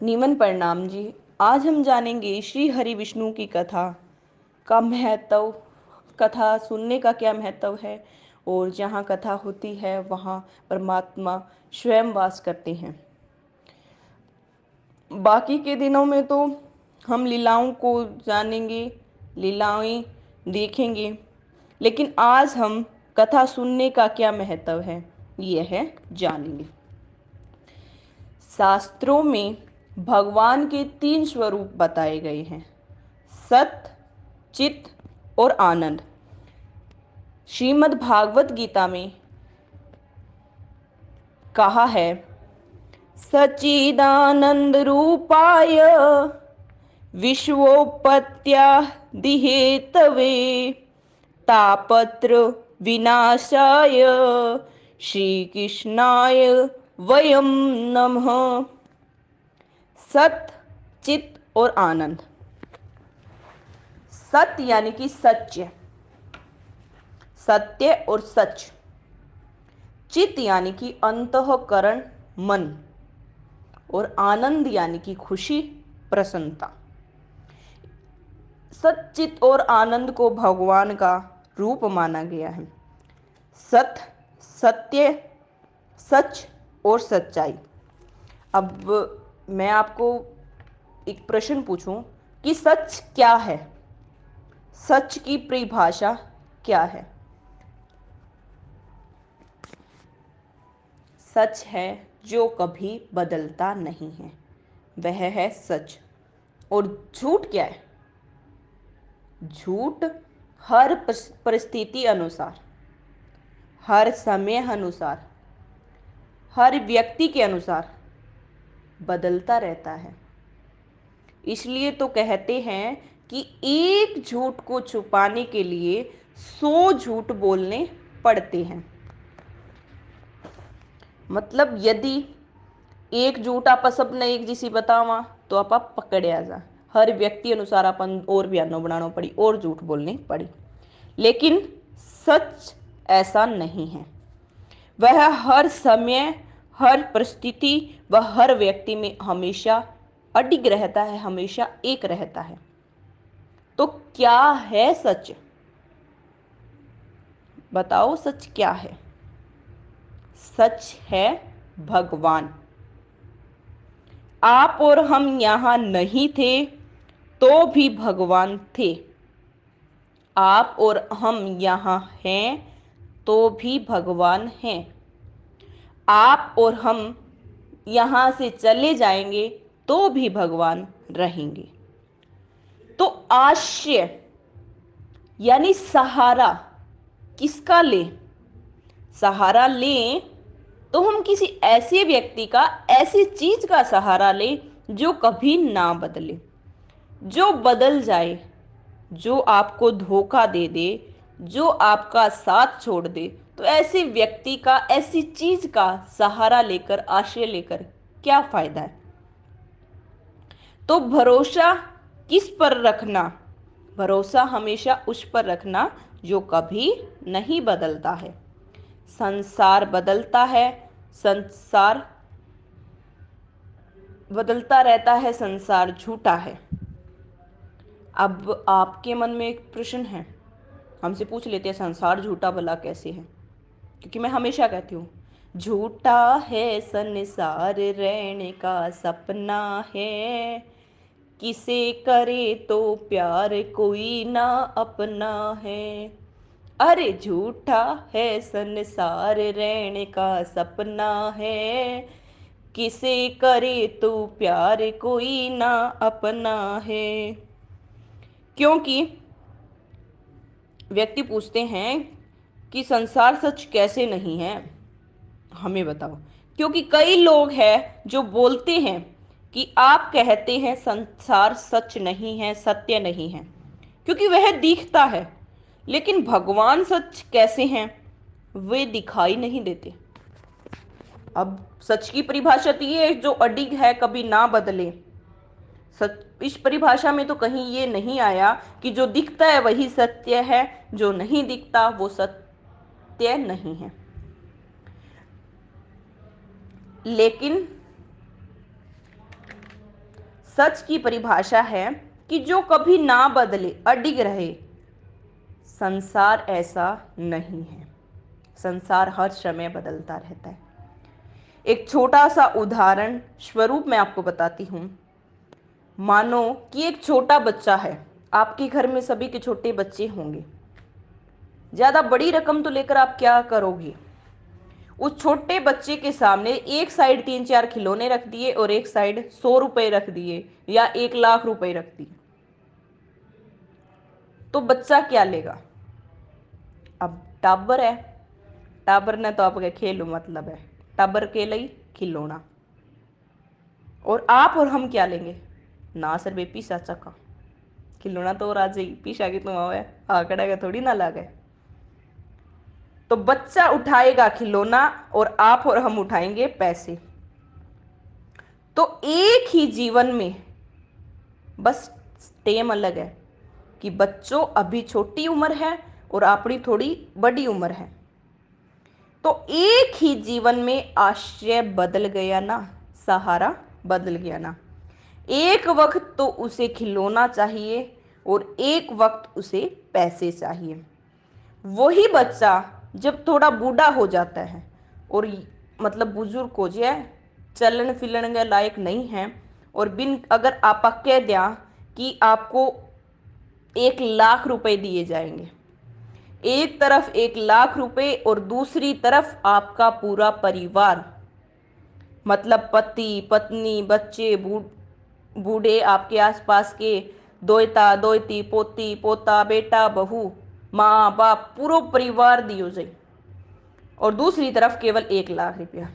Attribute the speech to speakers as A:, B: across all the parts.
A: नीमन प्रणाम जी। आज हम जानेंगे श्री हरि विष्णु की कथा का महत्व, कथा सुनने का क्या महत्व है और जहाँ कथा होती है वहाँ परमात्मा स्वयं वास करते हैं। बाकी के दिनों में तो हम लीलाओं को जानेंगे, लीलाएं देखेंगे, लेकिन आज हम कथा सुनने का क्या महत्व है यह है जानेंगे। शास्त्रों में भगवान के 3 स्वरूप बताए गए हैं, सत, चित और आनंद। श्रीमद् भागवत गीता में कहा है, सच्चिदानंद रूपाय विश्वोपत्यादिहेतवे तापत्र विनाशाय श्री कृष्णाय वयम नमः। सत, चित और आनंद। सत यानी कि सत्य, सत्य और सच। चित यानी कि अंतःकरण, मन। और आनंद यानी कि खुशी, प्रसन्नता। सच्चित और आनंद को भगवान का रूप माना गया है। सत, सत्य, सच और सच्चाई। अब मैं आपको एक प्रश्न पूछूं कि सच क्या है? सच की परिभाषा क्या है? सच है जो कभी बदलता नहीं है, वह है सच। और झूठ क्या है? झूठ हर परिस्थिति अनुसार, हर समय अनुसार, हर व्यक्ति के अनुसार बदलता रहता है। इसलिए तो कहते हैं कि एक झूठ को छुपाने के लिए 100 झूठ बोलने पड़ते हैं। मतलब यदि एक झूठ आप सबने एक जिसी बतावा तो आप पकड़िया जा। हर व्यक्ति अनुसार अपन और बयानों बनाना पड़ी और झूठ बोलने पड़ी। लेकिन सच ऐसा नहीं है। वह हर समय, हर परिस्थिति व हर व्यक्ति में हमेशा अडिग रहता है, हमेशा एक रहता है। तो क्या है सच? बताओ सच क्या है? सच है भगवान। आप और हम यहां नहीं थे तो भी भगवान थे। आप और हम यहां हैं तो भी भगवान हैं। आप और हम यहां से चले जाएंगे तो भी भगवान रहेंगे। तो आश्रय यानी सहारा किसका ले? सहारा लें तो हम किसी ऐसे व्यक्ति का, ऐसी चीज का सहारा लें जो कभी ना बदले, जो बदल जाए, जो आपको धोखा दे दे, जो आपका साथ छोड़ दे। तो ऐसे व्यक्ति का, ऐसी चीज का सहारा लेकर, आश्रय लेकर क्या फायदा है? तो भरोसा किस पर रखना? भरोसा हमेशा उस पर रखना जो कभी नहीं बदलता है। संसार बदलता है, संसार बदलता रहता है, संसार झूठा है। अब आपके मन में एक प्रश्न है, हमसे पूछ लेते हैं, संसार झूठा भला कैसे है? क्योंकि मैं हमेशा कहती हूँ, झूठा है संसार रहने का सपना है, किसे करे तो प्यार कोई ना अपना है। अरे झूठा है संसार रहने का सपना है, किसे करे तो प्यार कोई ना अपना है। क्योंकि व्यक्ति पूछते हैं कि संसार सच कैसे नहीं है, हमें बताओ। क्योंकि कई लोग हैं जो बोलते हैं कि आप कहते हैं संसार सच नहीं है, सत्य नहीं है, क्योंकि वह दिखता है। लेकिन भगवान सच कैसे हैं वे दिखाई नहीं देते। अब सच की परिभाषा तो ये है जो अडिग है, कभी ना बदले। सच इस परिभाषा में तो कहीं ये नहीं आया कि जो दिखता है वही सत्य है, जो नहीं दिखता वो सत्य नहीं है। लेकिन सच की परिभाषा है कि जो कभी ना बदले, अडिग रहे। संसार ऐसा नहीं है, संसार हर समय बदलता रहता है। एक छोटा सा उदाहरण स्वरूप मैं आपको बताती हूँ। मानो कि एक छोटा बच्चा है, आपके घर में सभी के छोटे बच्चे होंगे। ज्यादा बड़ी रकम तो लेकर आप क्या करोगे? उस छोटे बच्चे के सामने एक साइड 3-4 खिलौने रख दिए और एक साइड 100 रुपए रख दिए या 1 लाख रुपए रख दिए, तो बच्चा क्या लेगा? अब टाबर है, टाबर ने तो आपके खेल मतलब है, टाबर के लिए खिलौना। और आप और हम क्या लेंगे? ना सर बे पीसा चक्का खिलौना तो और आज ही पीसा की तुम है, आकड़ा का थोड़ी ना लागे। तो बच्चा उठाएगा खिलौना और आप और हम उठाएंगे पैसे। तो एक ही जीवन में बस टेम अलग है कि बच्चों अभी छोटी उम्र है और अपनी थोड़ी बड़ी उम्र है। तो एक ही जीवन में आश्रय बदल गया ना, सहारा बदल गया ना। एक वक्त तो उसे खिलौना चाहिए और एक वक्त उसे पैसे चाहिए। वही बच्चा जब थोड़ा बूढ़ा हो जाता है और मतलब बुजुर्ग हो जाए, चलन फिलन के लायक नहीं है, और बिन अगर आप कह दिया कि आपको 1 लाख रुपए दिए जाएंगे, एक तरफ 1 लाख रुपए और दूसरी तरफ आपका पूरा परिवार, मतलब पति पत्नी बच्चे बूढ़े आपके आसपास के, दोयता दोयती पोती पोता बेटा बहू माँ बाप पूरा परिवार दियो जाए, और दूसरी तरफ केवल 1 लाख रुपया,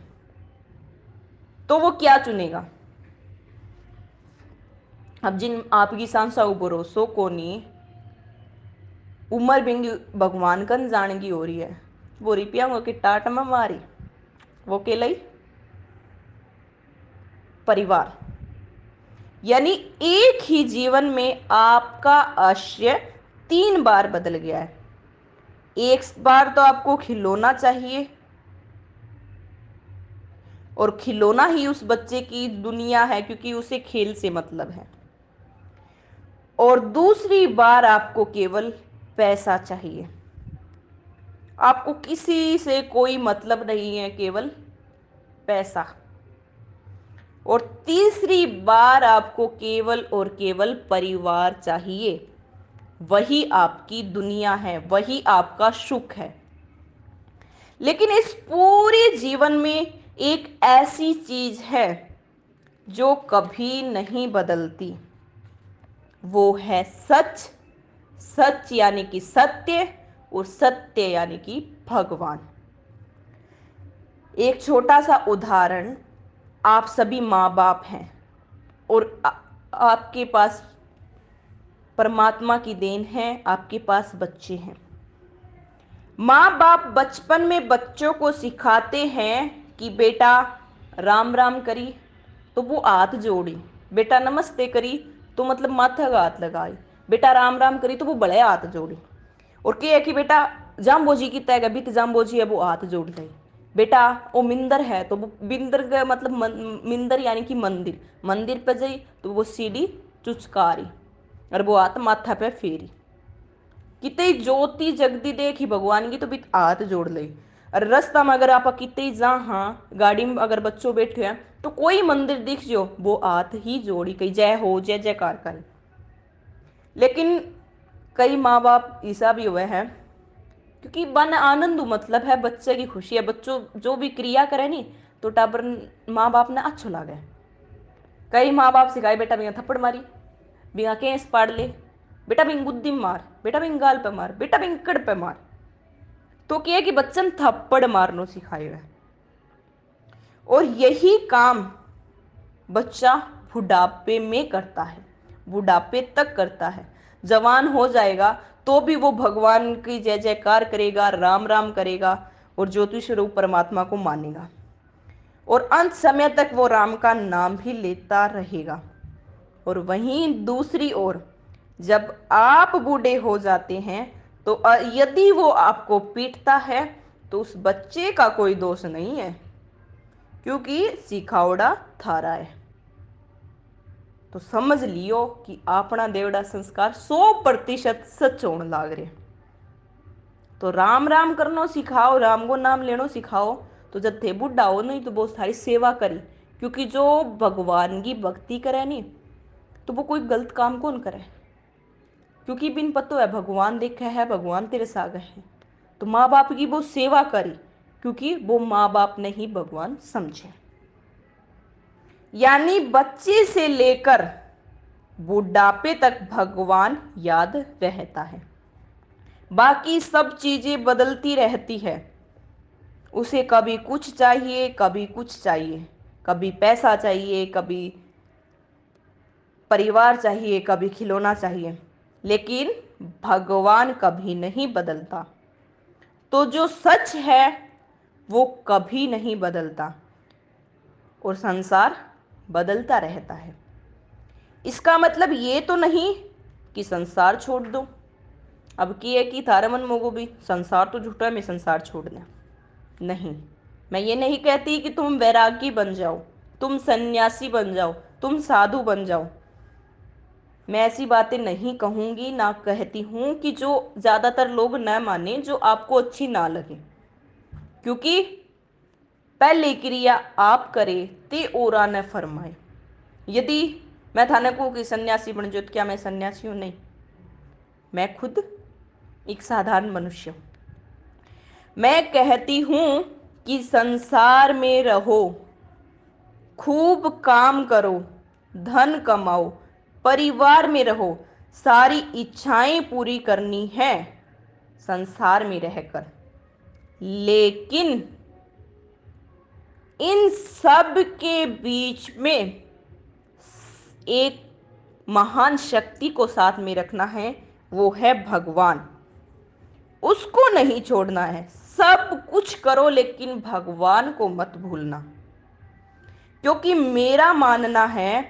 A: तो वो क्या चुनेगा? अब जिन आपकी सांसा भरोसो कोनी, उम्र बिंगी भगवान कन जान की हो रही है, वो रुपया की टाट में मारी, वो के लिए परिवार। यानी एक ही जीवन में आपका आशय 3 बार बदल गया है। एक बार तो आपको खिलौना चाहिए और खिलौना ही उस बच्चे की दुनिया है क्योंकि उसे खेल से मतलब है, और दूसरी बार आपको केवल पैसा चाहिए, आपको किसी से कोई मतलब नहीं है, केवल पैसा। और तीसरी बार आपको केवल और केवल परिवार चाहिए, वही आपकी दुनिया है, वही आपका सुख है। लेकिन इस पूरे जीवन में एक ऐसी चीज है जो कभी नहीं बदलती, वो है सच। सच यानी कि सत्य, और सत्य यानी कि भगवान। एक छोटा सा उदाहरण, आप सभी माँ बाप हैं और आपके पास परमात्मा की देन है, आपके पास बच्चे हैं। माँ बाप बचपन में बच्चों को सिखाते हैं कि बेटा राम राम करी तो वो हाथ जोड़ी, बेटा नमस्ते करी तो मतलब माथा का हाथ लगाई, बेटा राम राम करी तो वो बड़े हाथ जोड़ी, और क्या है कि बेटा जाम्बोजी की तय बीत जाम्बोजी है वो हाथ जोड़ गई, बेटा वो मिंदर है तो वो बिंदर का मतलब मिंदर यानी कि मंदिर, मंदिर पे गई तो वो सीढ़ी चुचकारी और वो हाथ माथा पे फेरी। कितई ज्योति जगती देखी भगवान की तो भी हाथ जोड़ ले। और रास्ता में अगर आप कितई जा, हाँ गाड़ी में अगर बच्चों बैठे हैं तो कोई मंदिर दिख जो वो हाथ ही जोड़ी कही जय हो जय जयकार करे। लेकिन कई माँ बाप ऐसा भी हुए हैं, क्योंकि बन आनंद मतलब है बच्चे की खुशी है, बच्चों जो भी क्रिया करे नी तो टाबर माँ बाप ने अच्छो लागे। कई माँ बाप सिखाए बेटा बिना थप्पड़ मारी, बिना केस पाड़ ले, बेटा बिंग गुद्दी मार, बेटा बिंग गाल पे मार, बेटा बिंग कड़ पे मार, तो क्या कि बच्चन थप्पड़ मारनो सिखाए हुए। और यही काम बच्चा बुढ़ापे में करता है, बुढ़ापे तक करता है। जवान हो जाएगा तो भी वो भगवान की जय जयकार करेगा, राम राम करेगा और ज्योति स्वरूप परमात्मा को मानेगा, और अंत समय तक वो राम का नाम भी लेता रहेगा। और वहीं दूसरी ओर जब आप बूढ़े हो जाते हैं तो यदि वो आपको पीटता है तो उस बच्चे का कोई दोष नहीं है, क्योंकि सिखावड़ा थारा है। तो समझ लियो कि अपना देवड़ा संस्कार 100% सच होने लाग रहे। तो राम राम करनो सिखाओ, राम को नाम लेनो सिखाओ। तो जब थे बुढ़ा हो नहीं तो बहुत सारी सेवा करी, क्योंकि जो भगवान की भक्ति करे नहीं तो वो कोई गलत काम कौन करे, क्योंकि बिन पतो है भगवान देखे है, भगवान तेरे सागे है। तो माँ बाप की वो सेवा करी, क्योंकि वो माँ बाप नहीं भगवान समझे। यानी बच्चे से लेकर बुढ़ापे तक भगवान याद रहता है। बाकी सब चीजें बदलती रहती है। उसे कभी कुछ चाहिए, कभी कुछ चाहिए, कभी पैसा चाहिए, कभी परिवार चाहिए, कभी खिलौना चाहिए, लेकिन भगवान कभी नहीं बदलता। तो जो सच है वो कभी नहीं बदलता और संसार बदलता रहता है। इसका मतलब ये तो नहीं कि संसार छोड़ दो। अब की है कि थारे मन मोगो भी संसार तो झूठा है, मैं संसार छोड़ना नहीं। मैं ये नहीं कहती कि तुम वैरागी बन जाओ, तुम सन्यासी बन जाओ, तुम साधु बन जाओ। मैं ऐसी बातें नहीं कहूंगी, ना कहती हूं कि जो ज्यादातर लोग न माने, जो आपको अच्छी ना लगे। क्योंकि पहले क्रिया आप करे ते ओरा न फरमाए। यदि मैं थाने को कि सन्यासी बन जाओ तो क्या मैं सन्यासी हूं? नहीं, मैं खुद एक साधारण मनुष्य हूं। मैं कहती हूं कि संसार में रहो, खूब काम करो, धन कमाओ, परिवार में रहो, सारी इच्छाएं पूरी करनी है संसार में रहकर। लेकिन इन सब के बीच में एक महान शक्ति को साथ में रखना है, वो है भगवान। उसको नहीं छोड़ना है। सब कुछ करो लेकिन भगवान को मत भूलना। क्योंकि मेरा मानना है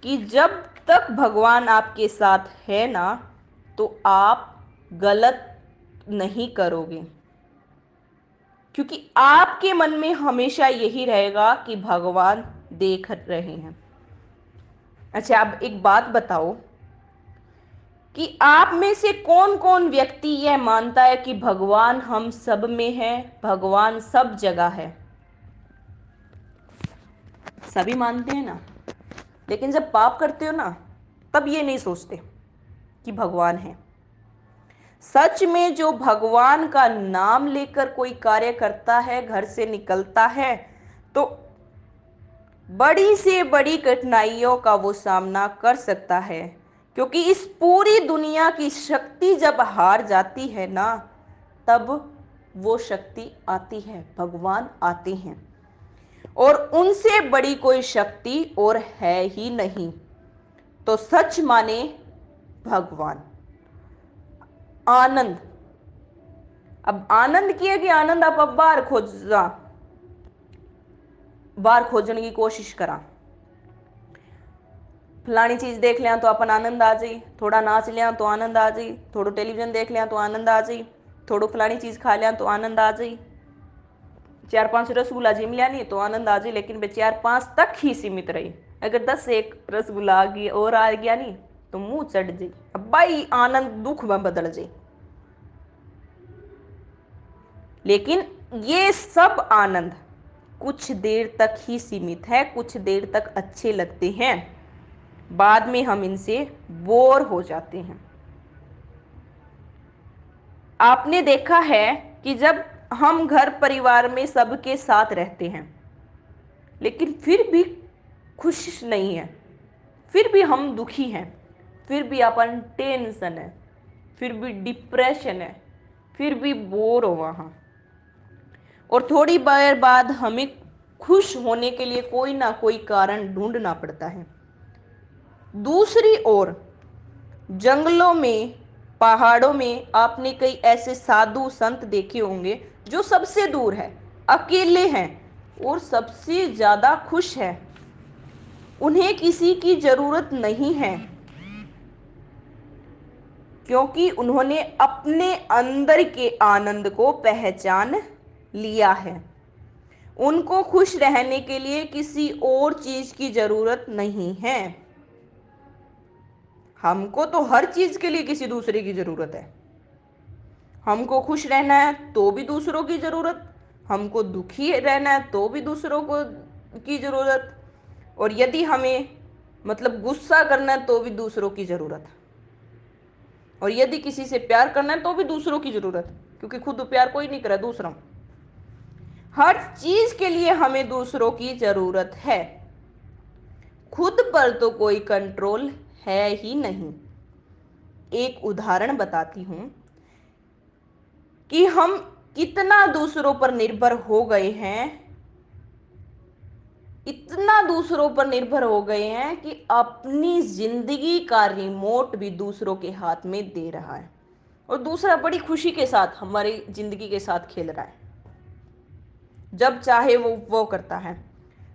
A: कि जब तक भगवान आपके साथ है ना, तो आप गलत नहीं करोगे। क्योंकि आपके मन में हमेशा यही रहेगा कि भगवान देख रहे हैं। अच्छा, अब एक बात बताओ कि आप में से कौन कौन व्यक्ति यह मानता है कि भगवान हम सब में है, भगवान सब जगह है? सभी मानते हैं ना। लेकिन जब पाप करते हो ना, तब ये नहीं सोचते कि भगवान है। सच में जो भगवान का नाम लेकर कोई कार्य करता है, घर से निकलता है, तो बड़ी से बड़ी कठिनाइयों का वो सामना कर सकता है। क्योंकि इस पूरी दुनिया की शक्ति जब हार जाती है ना, तब वो शक्ति आती है, भगवान आते हैं। और उनसे बड़ी कोई शक्ति और है ही नहीं। तो सच माने भगवान। आनंद। अब आनंद किए कि आनंद आप अब बाहर खोजने की कोशिश करा। फलानी चीज देख लिया तो अपन आनंद आ जाई, थोड़ा नाच लिया तो आनंद आ जाई, थोड़ा टेलीविजन देख लिया तो आनंद आ जाई, थोड़ा फलानी चीज खा लिया तो आनंद आ जाई, 4-5 रसगुल्ला जिम लिया नहीं तो आनंद आ जाए। लेकिन वे 4-5 तक ही सीमित रही। अगर 10 एक रसगुल्ला आ गया और आ गया नहीं तो मुंह चढ़ जाए, अब भाई आनंद दुख में बदल जाए। लेकिन ये सब आनंद कुछ देर तक ही सीमित है, कुछ देर तक अच्छे लगते हैं, बाद में हम इनसे बोर हो जाते हैं। आपने देखा है कि जब हम घर परिवार में सबके साथ रहते हैं, लेकिन फिर भी खुश नहीं है, फिर भी हम दुखी हैं, फिर भी अपन टेंशन है, फिर भी डिप्रेशन है, फिर भी बोर हो वहाँ। और थोड़ी देर बाद हमें खुश होने के लिए कोई ना कोई कारण ढूंढना पड़ता है। दूसरी ओर जंगलों में, पहाड़ों में आपने कई ऐसे साधु संत देखे होंगे जो सबसे दूर है, अकेले हैं और सबसे ज्यादा खुश है। उन्हें किसी की जरूरत नहीं है, क्योंकि उन्होंने अपने अंदर के आनंद को पहचान लिया है। उनको खुश रहने के लिए किसी और चीज की जरूरत नहीं है। हमको तो हर चीज के लिए किसी दूसरे की जरूरत है। हमको खुश रहना है तो भी दूसरों की जरूरत, हमको दुखी रहना है तो भी दूसरों को की जरूरत, और यदि हमें मतलब गुस्सा करना है तो भी दूसरों की जरूरत, और यदि किसी से प्यार करना है तो भी दूसरों की जरूरत, क्योंकि खुद प्यार कोई नहीं करे दूसरा। हर चीज के लिए हमें दूसरों की जरूरत है। खुद पर तो कोई कंट्रोल है ही नहीं। एक उदाहरण बताती हूं कि हम कितना दूसरों पर निर्भर हो गए हैं, इतना दूसरों पर निर्भर हो गए हैं कि अपनी जिंदगी का रिमोट भी दूसरों के हाथ में दे रहा है, और दूसरा बड़ी खुशी के साथ हमारी जिंदगी के साथ खेल रहा है। जब चाहे वो करता है,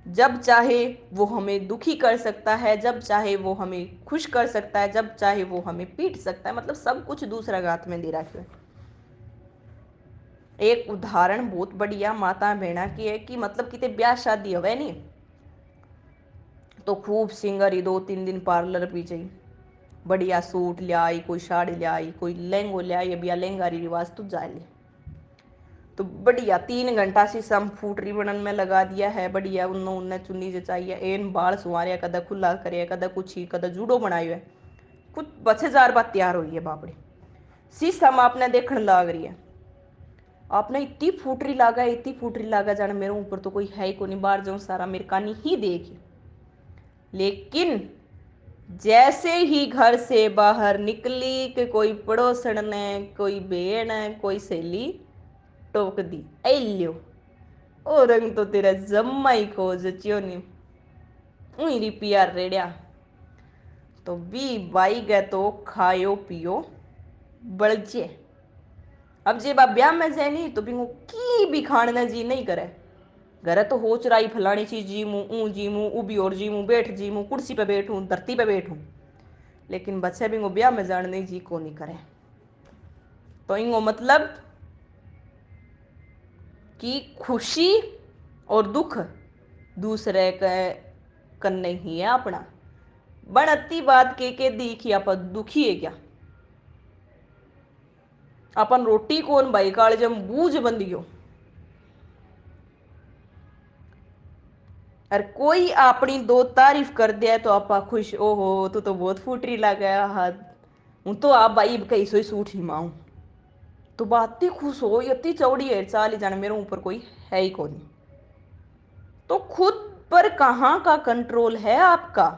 A: जब चाहे वो हमें दुखी कर सकता है, जब चाहे वो हमें खुश कर सकता है, जब चाहे वो हमें पीट सकता है, मतलब सब कुछ दूसरा हाथ में दे रहा है। एक उदाहरण बहुत बढ़िया माता बहना की है कि मतलब कितने ब्याह शादी हुए नहीं तो खूब सिंगारी 2-3 दिन पार्लर भी चाहिए, बढ़िया सूट ले आई, कोई साड़ी ले आई, कोई लहंगो ले आई, अभी लहंगा रिवाज तो जा ले, तो बढ़िया 3 घंटा से सम फूटरी बनन में लगा दिया है, बढ़िया उन्नो उन्ने चुन्नी जचाई है, एन बाल सुवारिया, कदा खुला करे, कदा कुछ ही, कदा जूडो बनायो है, कुछ 10,000 बात तैयार हुई है बापड़ी। शीश हम आपने देखने लाग रही है, आपने इतनी फूटरी लागा, इतनी फूटरी लागा, जाने मेरे ऊपर तो कोई है ही को नहीं, बाहर जाऊं सारा मेरे कानी ही देख। लेकिन जैसे ही घर से बाहर निकली कि कोई पड़ोसन ने, कोई बहन है, कोई सहेली टोक दी, ऐ लियो ओ रंग तो तेरा जम्मा ही को जच्यो नहीं, उही रिपिया रेड़िया, तो बी बाई गए तो खायो पियो बड़जे। अब जे बा ब्याह में जाए नहीं तो बिंगो की भी खाने जी नहीं करे, घरे तो हो चुराई फलानी चीज जी मुँ उबी और जी मुँ बैठ जी मुँ कुर्सी पे बैठूं धरती पे बैठूं, लेकिन बच्चे बिंगो ब्याह में जाने जी को नहीं करे। तो इंगो मतलब कि खुशी और दुख दूसरे के करने ही है अपना, बनती बात के दी कि आप दुखी है क्या, अपन रोटी कौन भाई काल जम बूझ बंदियो, और कोई अपनी दो तारीफ कर दिया तो आपा खुश, ओहो तो बहुत फूटरी लगा हाथ, हूं तो आप भाई कई सो सूट ही माऊ, तो बात खुश हो इतनी चौड़ी है चाल जाने मेरे ऊपर कोई है ही कौन। तो खुद पर कहाँ का कंट्रोल है आपका।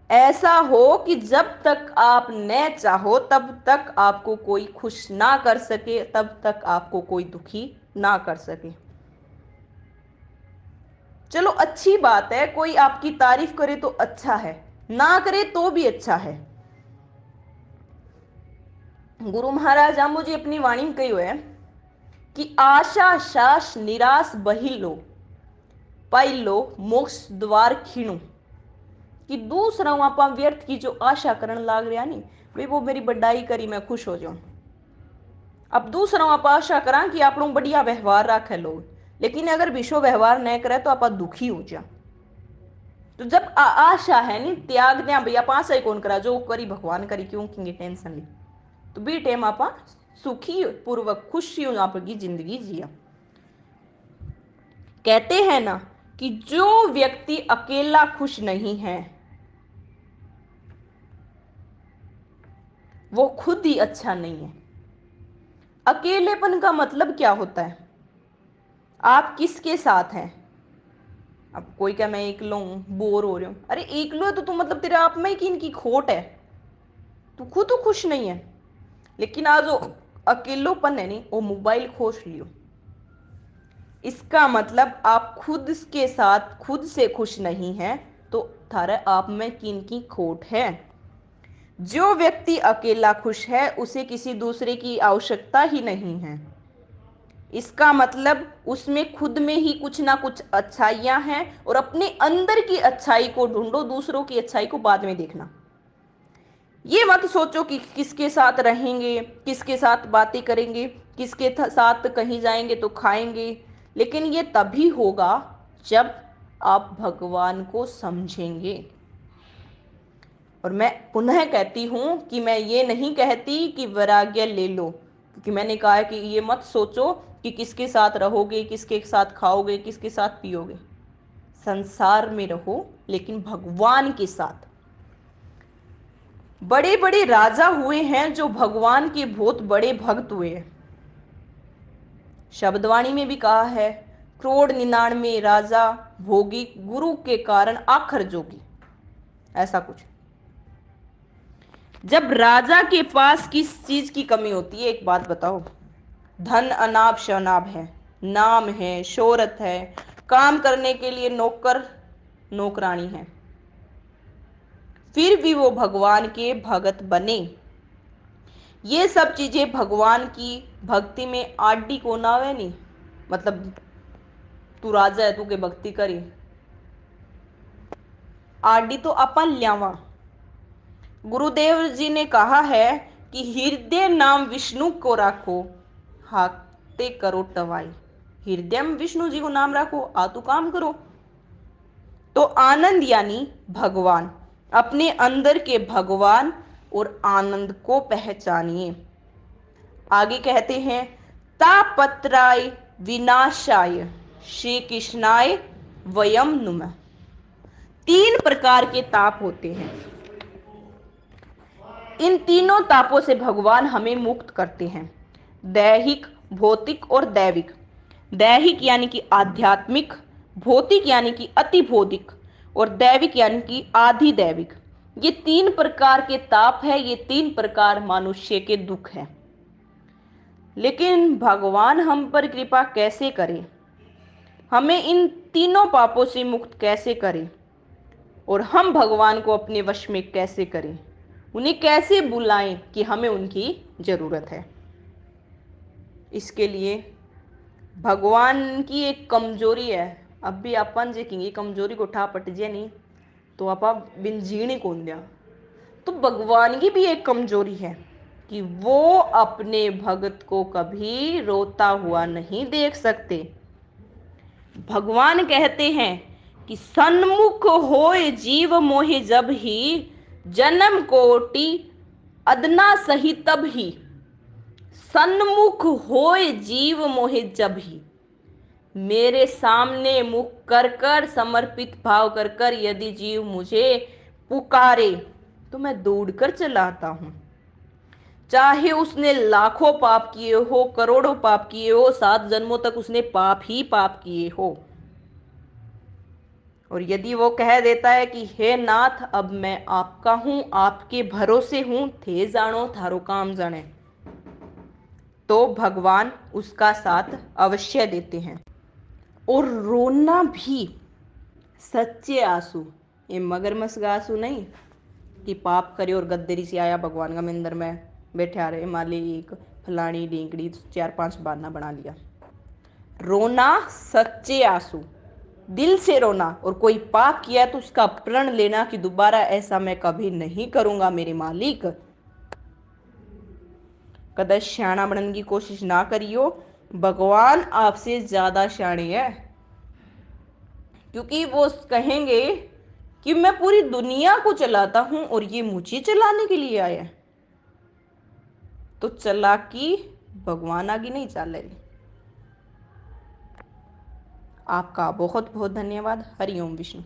A: ऐसा हो कि जब तक आप न चाहो तब तक आपको कोई खुश ना कर सके, तब तक आपको कोई दुखी ना कर सके। चलो अच्छी बात है, कोई आपकी तारीफ करे तो अच्छा है, ना करे तो भी अच्छा है। गुरु महाराज आम्बो जी अपनी वाणी में कही है कि आशा शास निराश बही लो, पाई लो मोक्ष द्वार खीणु, कि दूसरा आप व्यर्थ की जो आशा करने लाग रहा नहीं वे वो मेरी बड़ाई करी मैं खुश हो जाऊं। अब दूसरा आप आशा करा कि आप बढ़िया व्यवहार रखे लोग, लेकिन अगर विश्व व्यवहार न करे तो आप दुखी हो जा। तो जब आशा है नी त्याग दिया भैया पास ही कौन करा, जो करी भगवान करी, क्यों की टेंशन ली, तो बी टाइम आप सुखी पूर्वक खुशी आपकी जिंदगी जिया। कहते हैं ना कि जो व्यक्ति अकेला खुश नहीं है वो खुद ही अच्छा नहीं है। अकेलेपन का मतलब क्या होता है, आप किसके साथ हैं। अब कोई क्या मैं एकलो हूं बोर हो रही हूं, अरे एकलो है तो तू मतलब तेरे आप में की इनकी खोट है, तू खुद तो खुश नहीं है। लेकिन आज जो अकेलोपन है नहीं वो मोबाइल खोस लियो, इसका मतलब आप खुद के साथ खुद से खुश नहीं है, तो थारे आप में किन की खोट है। जो व्यक्ति अकेला खुश है उसे किसी दूसरे की आवश्यकता ही नहीं है, इसका मतलब उसमें खुद में ही कुछ ना कुछ अच्छाइयां हैं, और अपने अंदर की अच्छाई को ढूंढो, दूसरों की अच्छाई को बाद में देखना। ये मत सोचो कि किसके साथ रहेंगे, किसके साथ बातें करेंगे, किसके साथ कहीं जाएंगे तो खाएंगे, लेकिन ये तभी होगा जब आप भगवान को समझेंगे। और मैं पुनः कहती हूं कि मैं ये नहीं कहती कि वैराग्य ले लो, क्योंकि मैंने कहा है कि ये मत सोचो कि किसके साथ रहोगे, किसके साथ खाओगे, किसके साथ पियोगे। संसार में रहो लेकिन भगवान के साथ। बड़े बड़े राजा हुए हैं जो भगवान के बहुत बड़े भक्त हुए हैं। शब्दवाणी में भी कहा है, करोड़ 99 राजा भोगी, गुरु के कारण आखर जोगी, ऐसा कुछ। जब राजा के पास किस चीज की कमी होती है, एक बात बताओ, धन अनाप शनाप है, नाम है, शोहरत है, काम करने के लिए नौकर नौकरानी है, फिर भी वो भगवान के भगत बने। ये सब चीजें भगवान की भक्ति में आडी को ना वे नहीं, मतलब तू राजा है, तू के भक्ति करी, आडी तो अपन ल्यावा। गुरुदेव जी ने कहा है कि हृदय नाम विष्णु को रखो, हाथे करो टवाई। हृदय में विष्णु जी को नाम रखो, आतु काम करो। तो आनंद यानी भगवान, अपने अंदर के भगवान और आनंद को पहचानिए। आगे कहते हैं, तापत्राय विनाशाय श्री कृष्णाय वयम नुमः। 3 प्रकार के ताप होते हैं। इन तीनों तापों से भगवान हमें मुक्त करते हैं, दैहिक, भौतिक और दैविक। दैहिक यानी कि आध्यात्मिक, भौतिक यानी कि अति भौतिक, और दैविक यानी कि आधि दैविक। ये 3 प्रकार के ताप है, ये 3 प्रकार मनुष्य के दुख है। लेकिन भगवान हम पर कृपा कैसे करें, हमें इन तीनों पापों से मुक्त कैसे करें, और हम भगवान को अपने वश में कैसे करें, उन्हें कैसे बुलाएं कि हमें उनकी जरूरत है। इसके लिए भगवान की एक कमजोरी है, अब भी अपन देखेंगे कमजोरी को उठा पटजे नहीं तो आप बिन जीने कौन दिया। तो भगवान की भी एक कमजोरी है कि वो अपने भक्त को कभी रोता हुआ नहीं देख सकते। भगवान कहते हैं कि सन्मुख होए जीव मोहि जब ही, जन्म कोटि अदना सही तब ही। सन्मुख होए जीव मोहि जब ही, मेरे सामने मुख कर कर, समर्पित भाव कर कर यदि जीव मुझे पुकारे तो मैं दौड़कर चला आता हूं। चाहे उसने लाखों पाप किए हो, करोड़ों पाप किए हो, 7 जन्मों तक उसने पाप ही पाप किए हो, और यदि वो कह देता है कि हे नाथ अब मैं आपका हूं, आपके भरोसे हूं, थे जानो थारो काम जाने, तो भगवान उसका साथ अवश्य देते हैं। और रोना भी सच्चे आंसू, ये मगरमच्छ का आंसू नहीं कि पाप करे और गद्दरी से आया भगवान का मंदिर में बैठा रहे मालिक फलानी ढींकड़ी 4-5 बहाना बना लिया। रोना सच्चे आंसू, दिल से रोना, और कोई पाप किया तो उसका प्रण लेना कि दोबारा ऐसा मैं कभी नहीं करूंगा मेरे मालिक। कदा श्याणा बनने की कोशिश ना करियो, भगवान आपसे ज्यादा श्याणे है, क्योंकि वो कहेंगे कि मैं पूरी दुनिया को चलाता हूं और ये मुझे चलाने के लिए आया है। तो चालाकी भगवान आगे नहीं चल रही। आपका बहुत बहुत धन्यवाद। हरिओम विष्णु।